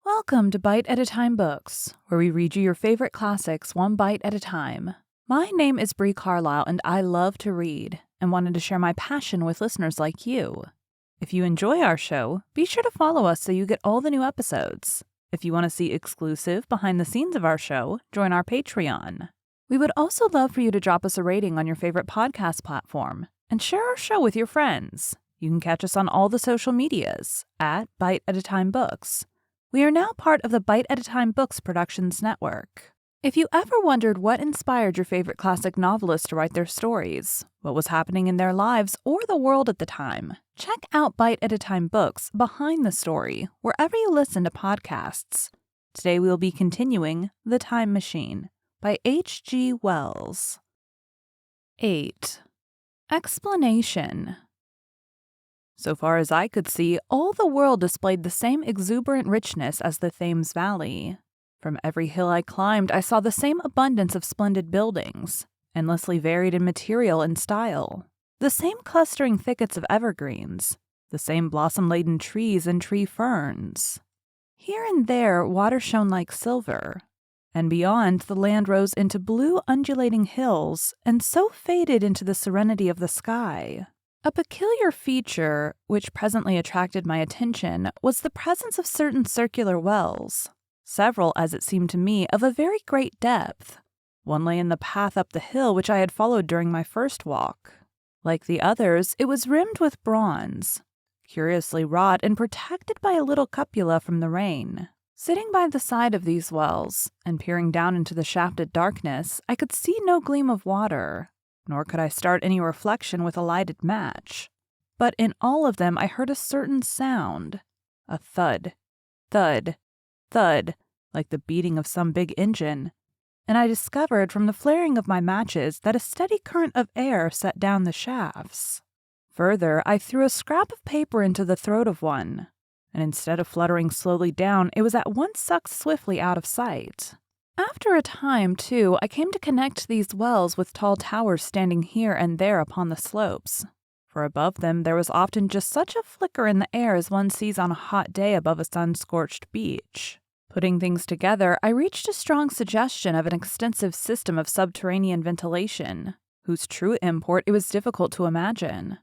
Welcome to Bite at a Time Books, where we read you your favorite classics one bite at a time. My name is Bree Carlile, and I love to read and wanted to share my passion with listeners like you. If you enjoy our show, be sure to follow us so you get all the new episodes. If you want to see exclusive behind the scenes of our show, join our Patreon. We would also love for you to drop us a rating on your favorite podcast platform and share our show with your friends. You can catch us on all the social medias at Bite at a Time Books. We are now part of the Bite at a Time Books Productions Network. If you ever wondered what inspired your favorite classic novelists to write their stories, what was happening in their lives or the world at the time, check out Bite at a Time Books Behind the Story wherever you listen to podcasts. Today we will be continuing The Time Machine by H.G. Wells. 8. Explanation. So far as I could see, all the world displayed the same exuberant richness as the Thames Valley. From every hill I climbed, I saw the same abundance of splendid buildings, endlessly varied in material and style, the same clustering thickets of evergreens, the same blossom-laden trees and tree ferns. Here and there, water shone like silver, and beyond, the land rose into blue undulating hills and so faded into the serenity of the sky. A peculiar feature, which presently attracted my attention, was the presence of certain circular wells, several, as it seemed to me, of a very great depth. One lay in the path up the hill which I had followed during my first walk. Like the others, it was rimmed with bronze, curiously wrought and protected by a little cupola from the rain. Sitting by the side of these wells, and peering down into the shafted darkness, I could see no gleam of water, nor could I start any reflection with a lighted match. But in all of them I heard a certain sound, a thud, thud, thud, like the beating of some big engine, and I discovered from the flaring of my matches that a steady current of air set down the shafts. Further, I threw a scrap of paper into the throat of one, and instead of fluttering slowly down, it was at once sucked swiftly out of sight. After a time, too, I came to connect these wells with tall towers standing here and there upon the slopes, for above them there was often just such a flicker in the air as one sees on a hot day above a sun-scorched beach. Putting things together, I reached a strong suggestion of an extensive system of subterranean ventilation, whose true import it was difficult to imagine.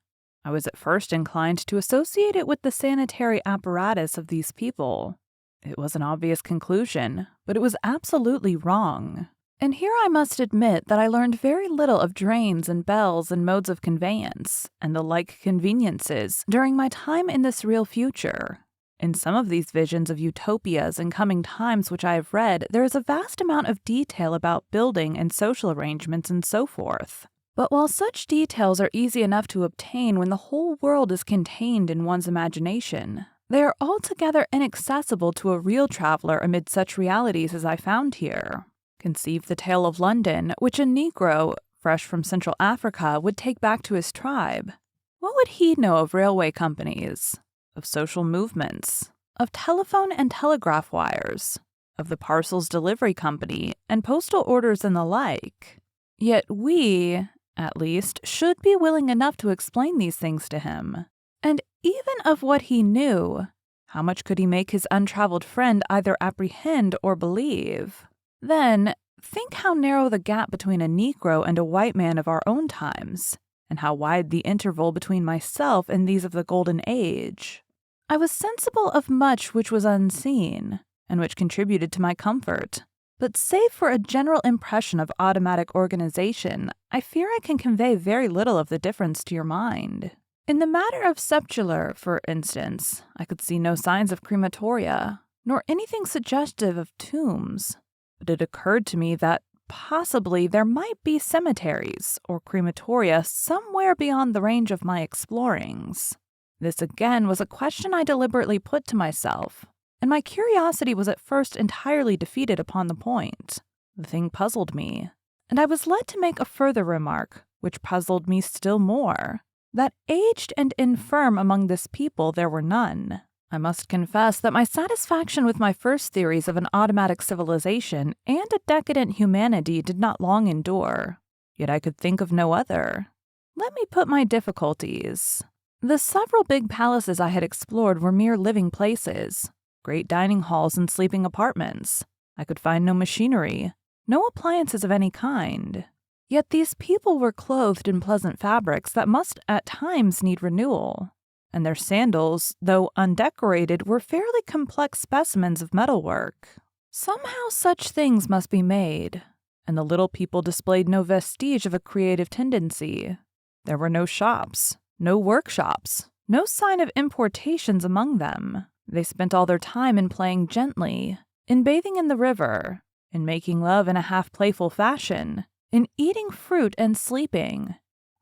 I was at first inclined to associate it with the sanitary apparatus of these people. It was an obvious conclusion, but it was absolutely wrong. And here I must admit that I learned very little of drains and bells and modes of conveyance, and the like conveniences, during my time in this real future. In some of these visions of utopias and coming times which I have read, there is a vast amount of detail about building and social arrangements and so forth. But while such details are easy enough to obtain when the whole world is contained in one's imagination, they are altogether inaccessible to a real traveler amid such realities as I found here. Conceive the tale of London, which a Negro, fresh from Central Africa, would take back to his tribe. What would he know of railway companies, of social movements, of telephone and telegraph wires, of the parcels delivery company, and postal orders and the like? Yet we, at least, should be willing enough to explain these things to him. And even of what he knew, how much could he make his untraveled friend either apprehend or believe? Then, think how narrow the gap between a Negro and a white man of our own times, and how wide the interval between myself and these of the Golden Age. I was sensible of much which was unseen, and which contributed to my comfort, but save for a general impression of automatic organization, I fear I can convey very little of the difference to your mind. In the matter of sepulture, for instance, I could see no signs of crematoria, nor anything suggestive of tombs, but it occurred to me that possibly there might be cemeteries or crematoria somewhere beyond the range of my explorings. This again was a question I deliberately put to myself, and my curiosity was at first entirely defeated upon the point. The thing puzzled me, and I was led to make a further remark, which puzzled me still more. That aged and infirm among this people there were none. I must confess that my satisfaction with my first theories of an automatic civilization and a decadent humanity did not long endure, yet I could think of no other. Let me put my difficulties. The several big palaces I had explored were mere living places, Great dining halls and sleeping apartments. I could find no machinery, no appliances of any kind. Yet these people were clothed in pleasant fabrics that must at times need renewal, and their sandals, though undecorated, were fairly complex specimens of metalwork. Somehow such things must be made, and the little people displayed no vestige of a creative tendency. There were no shops, no workshops, no sign of importations among them. They spent all their time in playing gently, in bathing in the river, in making love in a half-playful fashion, in eating fruit and sleeping.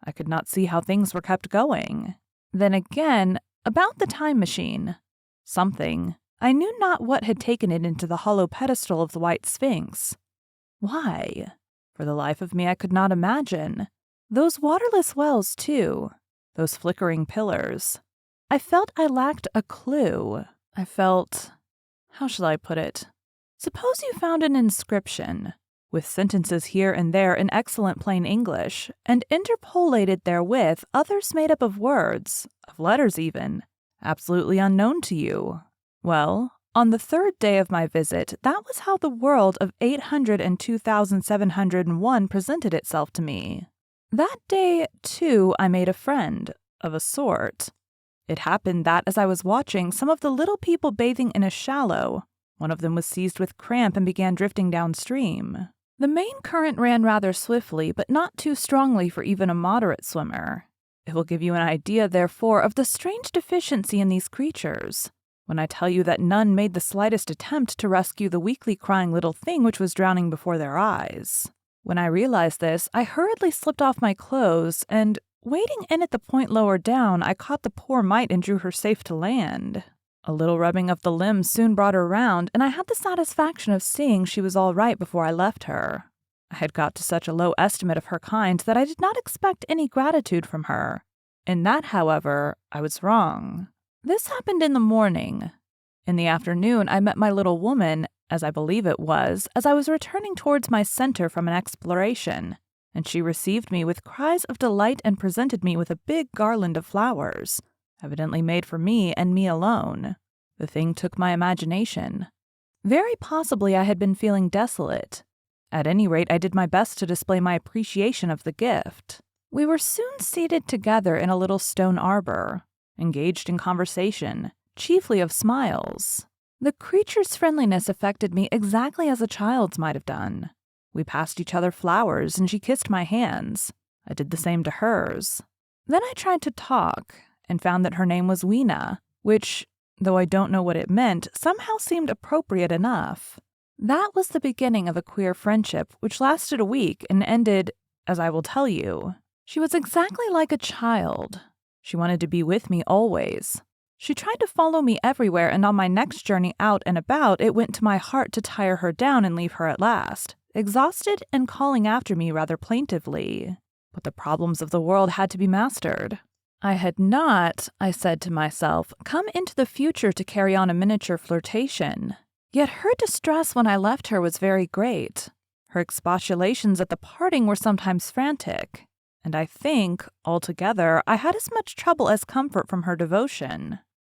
I could not see how things were kept going. Then again, about the time machine. Something, I knew not what, had taken it into the hollow pedestal of the White Sphinx. Why? For the life of me I could not imagine. Those waterless wells, too. Those flickering pillars. I felt I lacked a clue. I felt... how shall I put it? Suppose you found an inscription, with sentences here and there in excellent plain English, and interpolated therewith others made up of words, of letters even, absolutely unknown to you. Well, on the third day of my visit, that was how the world of 802,701 presented itself to me. That day, too, I made a friend, of a sort. It happened that as I was watching some of the little people bathing in a shallow, one of them was seized with cramp and began drifting downstream. The main current ran rather swiftly, but not too strongly for even a moderate swimmer. It will give you an idea, therefore, of the strange deficiency in these creatures, when I tell you that none made the slightest attempt to rescue the weakly crying little thing which was drowning before their eyes. When I realized this, I hurriedly slipped off my clothes, and, wading in at the point lower down, I caught the poor mite and drew her safe to land. A little rubbing of the limbs soon brought her round, and I had the satisfaction of seeing she was all right before I left her. I had got to such a low estimate of her kind that I did not expect any gratitude from her. In that, however, I was wrong. This happened in the morning. In the afternoon, I met my little woman, as I believe it was, as I was returning towards my center from an exploration, and she received me with cries of delight and presented me with a big garland of flowers, evidently made for me and me alone. The thing took my imagination. Very possibly I had been feeling desolate. At any rate, I did my best to display my appreciation of the gift. We were soon seated together in a little stone arbor, engaged in conversation, chiefly of smiles. The creature's friendliness affected me exactly as a child's might have done. We passed each other flowers, and she kissed my hands. I did the same to hers. Then I tried to talk, and found that her name was Weena, which, though I don't know what it meant, somehow seemed appropriate enough. That was the beginning of a queer friendship, which lasted a week and ended, as I will tell you. She was exactly like a child. She wanted to be with me always. She tried to follow me everywhere, and on my next journey out and about, it went to my heart to tire her down and leave her at last, exhausted and calling after me rather plaintively. But the problems of the world had to be mastered. I had not, I said to myself, come into the future to carry on a miniature flirtation. Yet her distress when I left her was very great. Her expostulations at the parting were sometimes frantic, and I think, altogether, I had as much trouble as comfort from her devotion.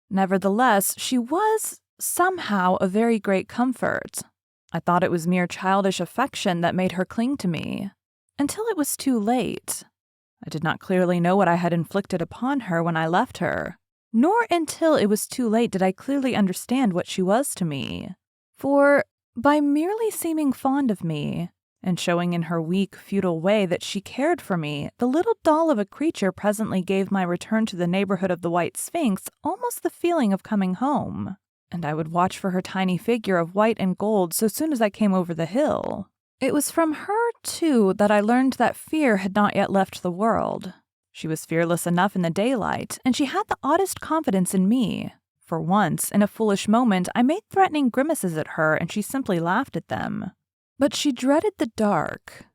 Nevertheless, she was, somehow, a very great comfort. I thought it was mere childish affection that made her cling to me, until it was too late. I did not clearly know what I had inflicted upon her when I left her, nor until it was too late did I clearly understand what she was to me. For, by merely seeming fond of me, and showing in her weak, futile way that she cared for me, the little doll of a creature presently gave my return to the neighborhood of the White Sphinx almost the feeling of coming home, and I would watch for her tiny figure of white and gold so soon as I came over the hill. It was from her, too, that I learned that fear had not yet left the world. She was fearless enough in the daylight, and she had the oddest confidence in me. For once, in a foolish moment, I made threatening grimaces at her, and she simply laughed at them. But she dreaded the dark,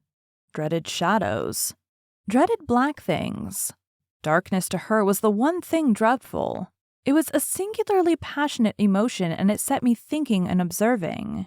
dreaded shadows, dreaded black things. Darkness to her was the one thing dreadful. It was a singularly passionate emotion, and it set me thinking and observing.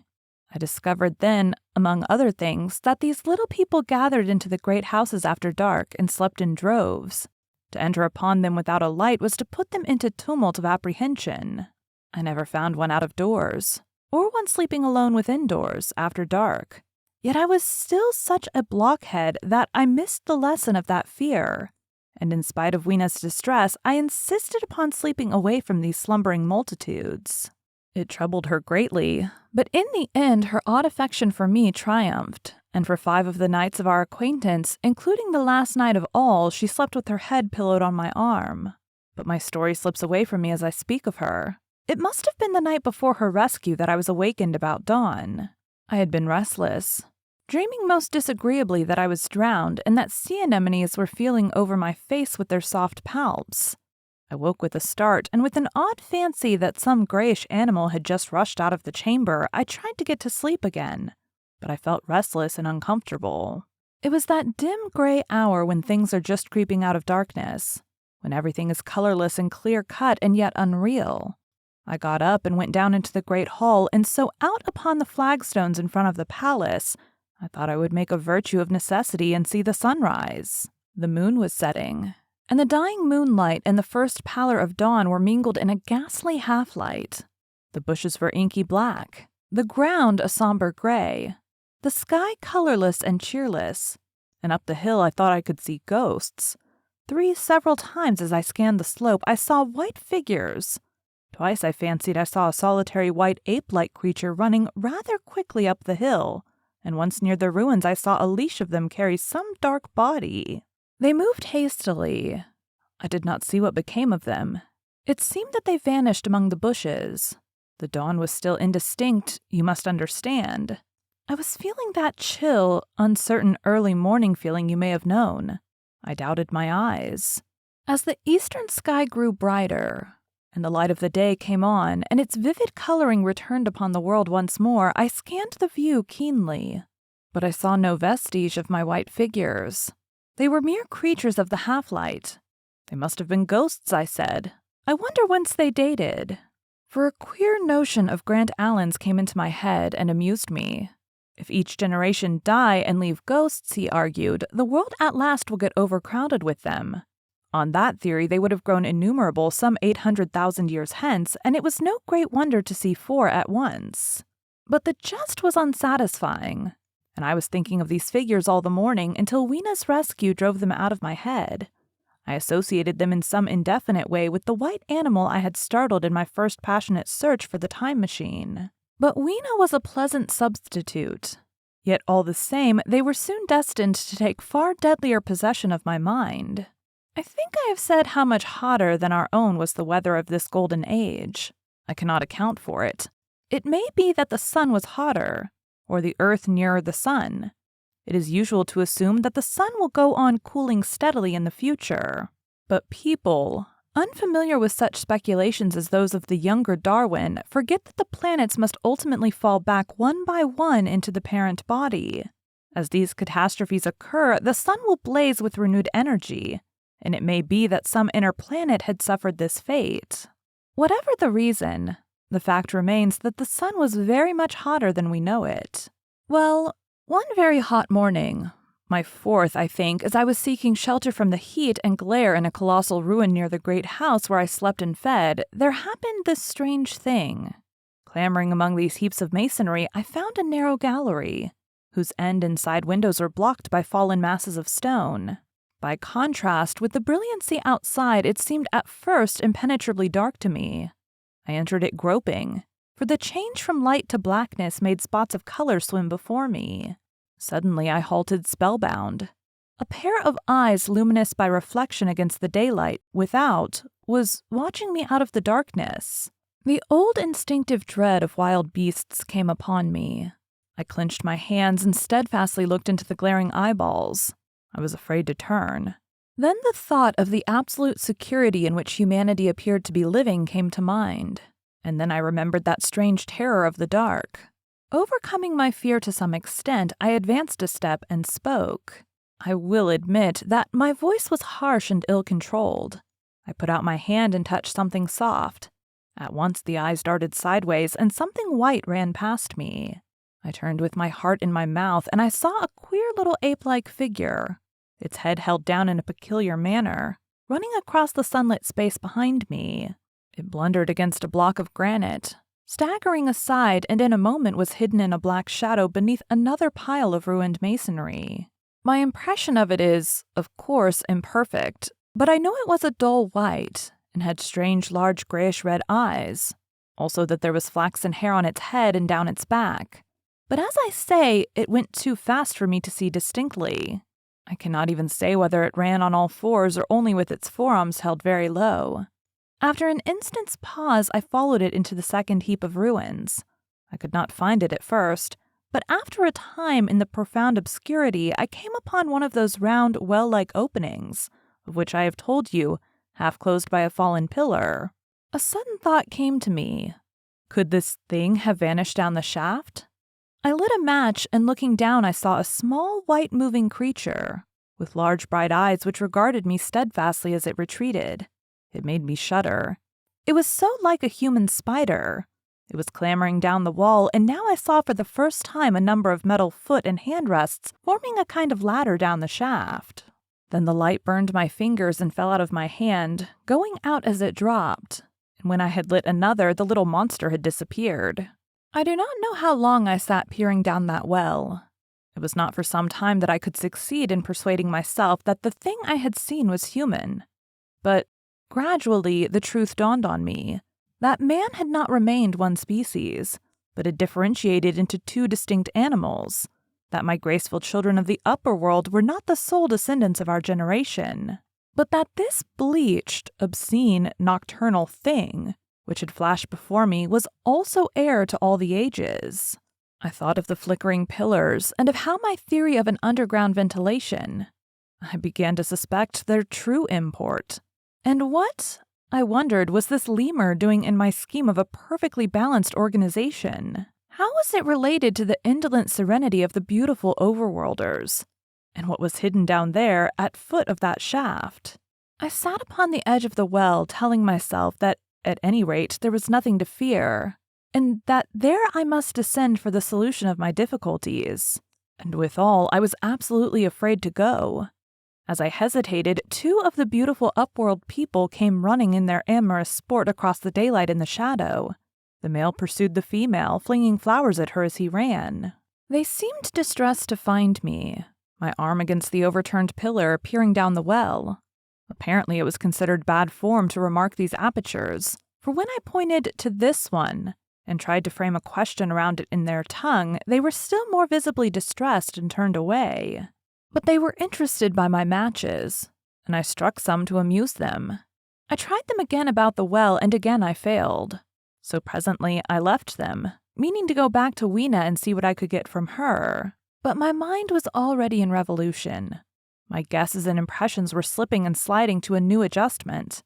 I discovered then, among other things, that these little people gathered into the great houses after dark and slept in droves. To enter upon them without a light was to put them into tumult of apprehension. I never found one out of doors, or one sleeping alone within doors after dark. Yet I was still such a blockhead that I missed the lesson of that fear, and in spite of Weena's distress, I insisted upon sleeping away from these slumbering multitudes. It troubled her greatly, but in the end her odd affection for me triumphed, and for 5 of the nights of our acquaintance, including the last night of all, she slept with her head pillowed on my arm. But my story slips away from me as I speak of her. It must have been the night before her rescue that I was awakened about dawn. I had been restless, dreaming most disagreeably that I was drowned and that sea anemones were feeling over my face with their soft palps. I woke with a start, and with an odd fancy that some grayish animal had just rushed out of the chamber, I tried to get to sleep again, but I felt restless and uncomfortable. It was that dim gray hour when things are just creeping out of darkness, when everything is colorless and clear-cut and yet unreal. I got up and went down into the great hall, and so out upon the flagstones in front of the palace, I thought I would make a virtue of necessity and see the sunrise. The moon was setting, and the dying moonlight and the first pallor of dawn were mingled in a ghastly half-light. The bushes were inky black, the ground a somber gray, the sky colorless and cheerless, and up the hill I thought I could see ghosts. 3 several times as I scanned the slope, I saw white figures. Twice I fancied I saw a solitary white ape-like creature running rather quickly up the hill, and once near the ruins I saw a leash of them carry some dark body. They moved hastily. I did not see what became of them. It seemed that they vanished among the bushes. The dawn was still indistinct, you must understand. I was feeling that chill, uncertain early morning feeling you may have known. I doubted my eyes. As the eastern sky grew brighter, and the light of the day came on, and its vivid coloring returned upon the world once more, I scanned the view keenly. But I saw no vestige of my white figures. They were mere creatures of the half-light. They must have been ghosts, I said. I wonder whence they dated. For a queer notion of Grant Allen's came into my head and amused me. If each generation die and leave ghosts, he argued, the world at last will get overcrowded with them. On that theory, they would have grown innumerable some 800,000 years hence, and it was no great wonder to see 4 at once. But the jest was unsatisfying, and I was thinking of these figures all the morning until Weena's rescue drove them out of my head. I associated them in some indefinite way with the white animal I had startled in my first passionate search for the time machine. But Weena was a pleasant substitute. Yet all the same, they were soon destined to take far deadlier possession of my mind. I think I have said how much hotter than our own was the weather of this golden age. I cannot account for it. It may be that the sun was hotter, or the earth nearer the sun. It is usual to assume that the sun will go on cooling steadily in the future. But people, unfamiliar with such speculations as those of the younger Darwin, forget that the planets must ultimately fall back one by one into the parent body. As these catastrophes occur, the sun will blaze with renewed energy, and it may be that some inner planet had suffered this fate. Whatever the reason, the fact remains that the sun was very much hotter than we know it. Well, one very hot morning, my 4th, I think, as I was seeking shelter from the heat and glare in a colossal ruin near the great house where I slept and fed, there happened this strange thing. Clambering among these heaps of masonry, I found a narrow gallery, whose end and side windows were blocked by fallen masses of stone. By contrast with the brilliancy outside, it seemed at first impenetrably dark to me. I entered it groping, for the change from light to blackness made spots of color swim before me. Suddenly I halted spellbound. A pair of eyes luminous by reflection against the daylight without was watching me out of the darkness. The old instinctive dread of wild beasts came upon me. I clenched my hands and steadfastly looked into the glaring eyeballs. I was afraid to turn. Then the thought of the absolute security in which humanity appeared to be living came to mind, and then I remembered that strange terror of the dark. Overcoming my fear to some extent, I advanced a step and spoke. I will admit that my voice was harsh and ill-controlled. I put out my hand and touched something soft. At once the eyes darted sideways, and something white ran past me. I turned with my heart in my mouth, and I saw a queer little ape-like figure, its head held down in a peculiar manner, running across the sunlit space behind me. It blundered against a block of granite, staggering aside, and in a moment was hidden in a black shadow beneath another pile of ruined masonry. My impression of it is, of course, imperfect, but I know it was a dull white and had strange large grayish-red eyes, also that there was flaxen hair on its head and down its back. But as I say, it went too fast for me to see distinctly. I cannot even say whether it ran on all fours or only with its forearms held very low. After an instant's pause, I followed it into the second heap of ruins. I could not find it at first, but after a time in the profound obscurity, I came upon one of those round, well-like openings, of which I have told you, half closed by a fallen pillar. A sudden thought came to me. Could this thing have vanished down the shaft? I lit a match, and looking down I saw a small white moving creature, with large bright eyes which regarded me steadfastly as it retreated. It made me shudder. It was so like a human spider. It was clambering down the wall, and now I saw for the first time a number of metal foot and hand rests forming a kind of ladder down the shaft. Then the light burned my fingers and fell out of my hand, going out as it dropped, and when I had lit another, the little monster had disappeared. I do not know how long I sat peering down that well. It was not for some time that I could succeed in persuading myself that the thing I had seen was human. But gradually, the truth dawned on me. That man had not remained one species, but had differentiated into two distinct animals. That my graceful children of the upper world were not the sole descendants of our generation, but that this bleached, obscene, nocturnal thing, which had flashed before me, was also heir to all the ages. I thought of the flickering pillars, and of how my theory of an underground ventilation. I began to suspect their true import. And what, I wondered, was this lemur doing in my scheme of a perfectly balanced organization? How was it related to the indolent serenity of the beautiful overworlders? And what was hidden down there at foot of that shaft? I sat upon the edge of the well, telling myself that at any rate, there was nothing to fear, and that there I must descend for the solution of my difficulties. And withal, I was absolutely afraid to go. As I hesitated, two of the beautiful upworld people came running in their amorous sport across the daylight in the shadow. The male pursued the female, flinging flowers at her as he ran. They seemed distressed to find me, my arm against the overturned pillar, peering down the well. Apparently it was considered bad form to remark these apertures, for when I pointed to this one and tried to frame a question around it in their tongue, they were still more visibly distressed and turned away. But they were interested by my matches, and I struck some to amuse them. I tried them again about the well, and again I failed. So presently I left them, meaning to go back to Weena and see what I could get from her. But my mind was already in revolution. My guesses and impressions were slipping and sliding to a new adjustment.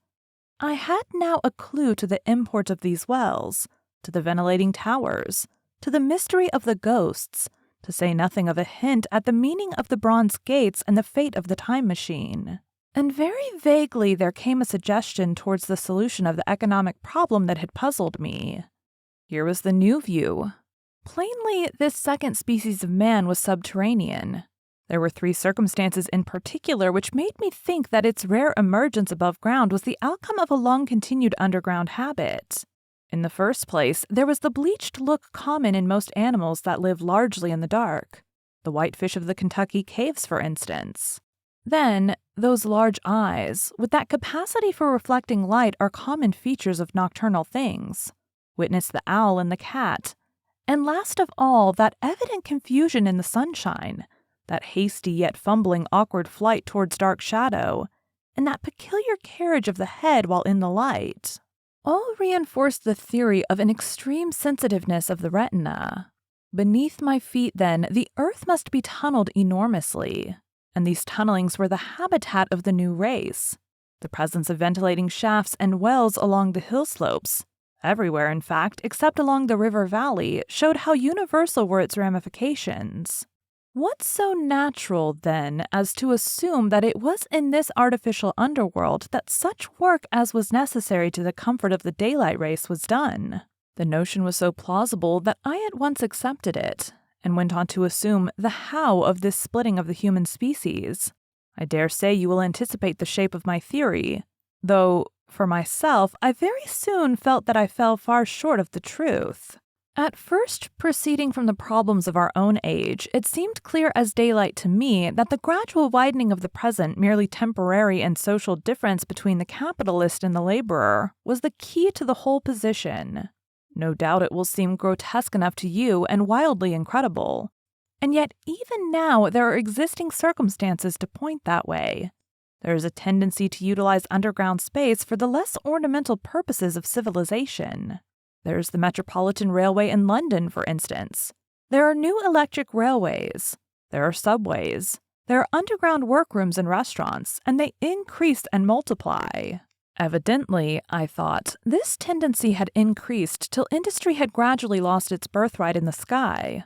I had now a clue to the import of these wells, to the ventilating towers, to the mystery of the ghosts, to say nothing of a hint at the meaning of the bronze gates and the fate of the time machine. And very vaguely there came a suggestion towards the solution of the economic problem that had puzzled me. Here was the new view. Plainly, this second species of man was subterranean. There were three circumstances in particular which made me think that its rare emergence above ground was the outcome of a long-continued underground habit. In the first place, there was the bleached look common in most animals that live largely in the dark. The whitefish of the Kentucky caves, for instance. Then, those large eyes, with that capacity for reflecting light, are common features of nocturnal things. Witness the owl and the cat. And last of all, that evident confusion in the sunshine, that hasty yet fumbling awkward flight towards dark shadow, and that peculiar carriage of the head while in the light, all reinforced the theory of an extreme sensitiveness of the retina. Beneath my feet, then, the earth must be tunneled enormously, and these tunnelings were the habitat of the new race. The presence of ventilating shafts and wells along the hill slopes, everywhere in fact, except along the river valley, showed how universal were its ramifications. What so natural, then, as to assume that it was in this artificial underworld that such work as was necessary to the comfort of the daylight race was done? The notion was so plausible that I at once accepted it, and went on to assume the how of this splitting of the human species. I dare say you will anticipate the shape of my theory, though, For myself, I very soon felt that I fell far short of the truth. At first, proceeding from the problems of our own age, it seemed clear as daylight to me that the gradual widening of the present, merely temporary and social difference between the capitalist and the laborer was the key to the whole position. No doubt it will seem grotesque enough to you and wildly incredible. And yet, even now, there are existing circumstances to point that way. There is a tendency to utilize underground space for the less ornamental purposes of civilization. There's the Metropolitan Railway in London, for instance. There are new electric railways. There are subways. There are underground workrooms and restaurants, and they increase and multiply. Evidently, I thought, this tendency had increased till industry had gradually lost its birthright in the sky.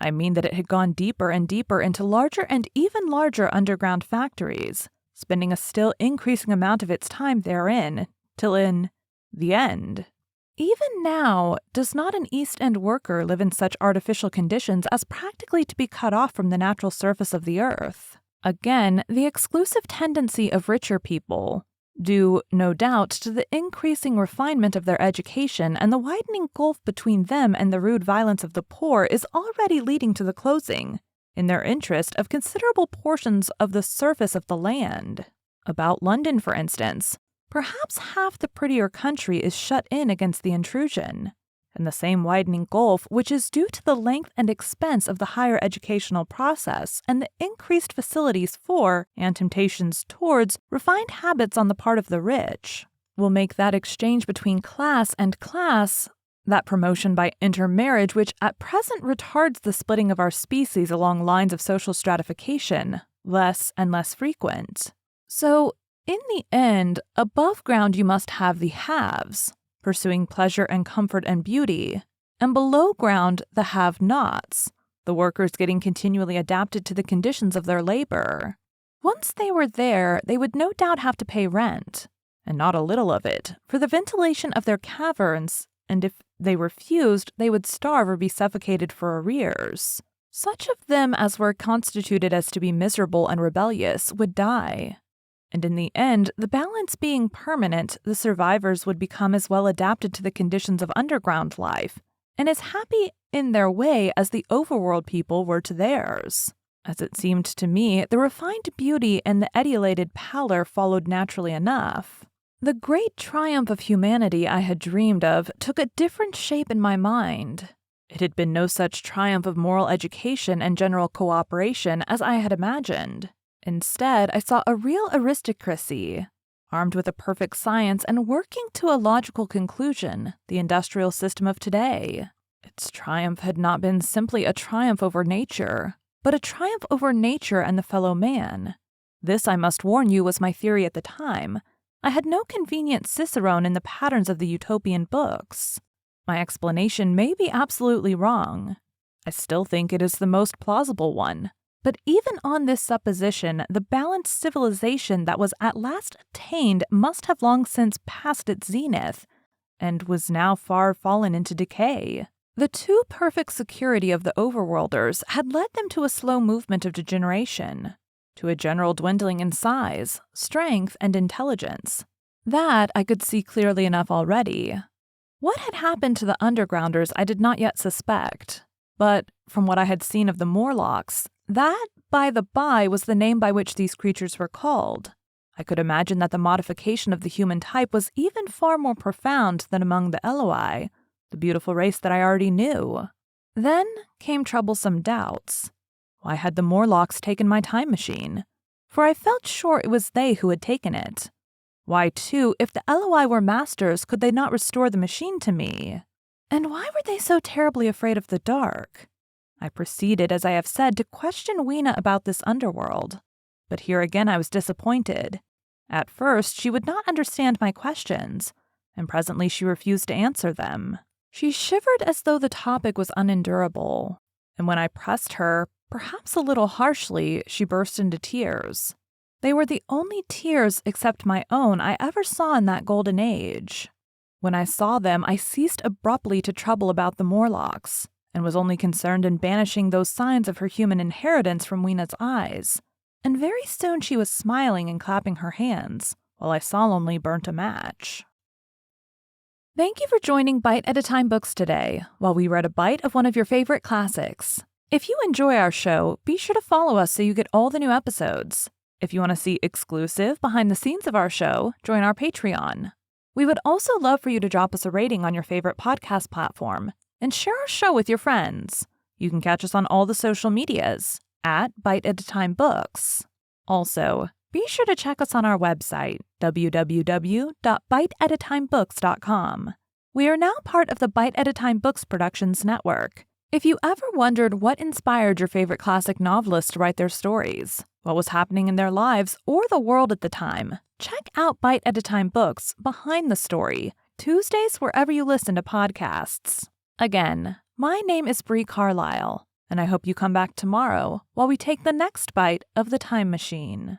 I mean that it had gone deeper and deeper into larger and even larger underground factories, spending a still increasing amount of its time therein, till in the end. Even now, does not an East End worker live in such artificial conditions as practically to be cut off from the natural surface of the earth? Again, the exclusive tendency of richer people, due, no doubt, to the increasing refinement of their education and the widening gulf between them and the rude violence of the poor, is already leading to the closing, in their interest, of considerable portions of the surface of the land. About London, for instance, perhaps half the prettier country is shut in against the intrusion, and the same widening gulf, which is due to the length and expense of the higher educational process and the increased facilities for, and temptations towards, refined habits on the part of the rich, will make that exchange between class and class, that promotion by intermarriage which at present retards the splitting of our species along lines of social stratification, less and less frequent. So, in the end, above ground you must have the haves, pursuing pleasure and comfort and beauty, and below ground the have-nots, the workers getting continually adapted to the conditions of their labor. Once they were there, they would no doubt have to pay rent, and not a little of it, for the ventilation of their caverns, and if they refused, they would starve or be suffocated for arrears. Such of them as were constituted as to be miserable and rebellious would die. And in the end, the balance being permanent, the survivors would become as well adapted to the conditions of underground life, and as happy in their way as the overworld people were to theirs. As it seemed to me, the refined beauty and the etiolated pallor followed naturally enough. The great triumph of humanity I had dreamed of took a different shape in my mind. It had been no such triumph of moral education and general cooperation as I had imagined. Instead, I saw a real aristocracy, armed with a perfect science and working to a logical conclusion, the industrial system of today. Its triumph had not been simply a triumph over nature, but a triumph over nature and the fellow man. This, I must warn you, was my theory at the time. I had no convenient cicerone in the patterns of the utopian books. My explanation may be absolutely wrong. I still think it is the most plausible one. But even on this supposition, the balanced civilization that was at last attained must have long since passed its zenith, and was now far fallen into decay. The too perfect security of the overworlders had led them to a slow movement of degeneration, to a general dwindling in size, strength, and intelligence. That I could see clearly enough already. What had happened to the undergrounders I did not yet suspect, but from what I had seen of the Morlocks, that, by the by, was the name by which these creatures were called. I could imagine that the modification of the human type was even far more profound than among the Eloi, the beautiful race that I already knew. Then came troublesome doubts. Why had the Morlocks taken my time machine? For I felt sure it was they who had taken it. Why, too, if the Eloi were masters, could they not restore the machine to me? And why were they so terribly afraid of the dark? I proceeded, as I have said, to question Weena about this underworld. But here again I was disappointed. At first, she would not understand my questions, and presently she refused to answer them. She shivered as though the topic was unendurable, and when I pressed her, perhaps a little harshly, she burst into tears. They were the only tears, except my own, I ever saw in that golden age. When I saw them, I ceased abruptly to trouble about the Morlocks, and was only concerned in banishing those signs of her human inheritance from Weena's eyes. And very soon she was smiling and clapping her hands, while I solemnly burnt a match. Thank you for joining Bite at a Time Books today, while we read a bite of one of your favorite classics. If you enjoy our show, be sure to follow us so you get all the new episodes. If you want to see exclusive behind the scenes of our show, join our Patreon. We would also love for you to drop us a rating on your favorite podcast platform and share our show with your friends. You can catch us on all the social medias at Bite at a Time Books. Also, be sure to check us on our website, www.biteatatimebooks.com. We are now part of the Bite at a Time Books Productions Network. If you ever wondered what inspired your favorite classic novelists to write their stories, what was happening in their lives or the world at the time, check out Bite at a Time Books Behind the Story, Tuesdays wherever you listen to podcasts. Again, my name is Bree Carlile, and I hope you come back tomorrow while we take the next bite of the time machine.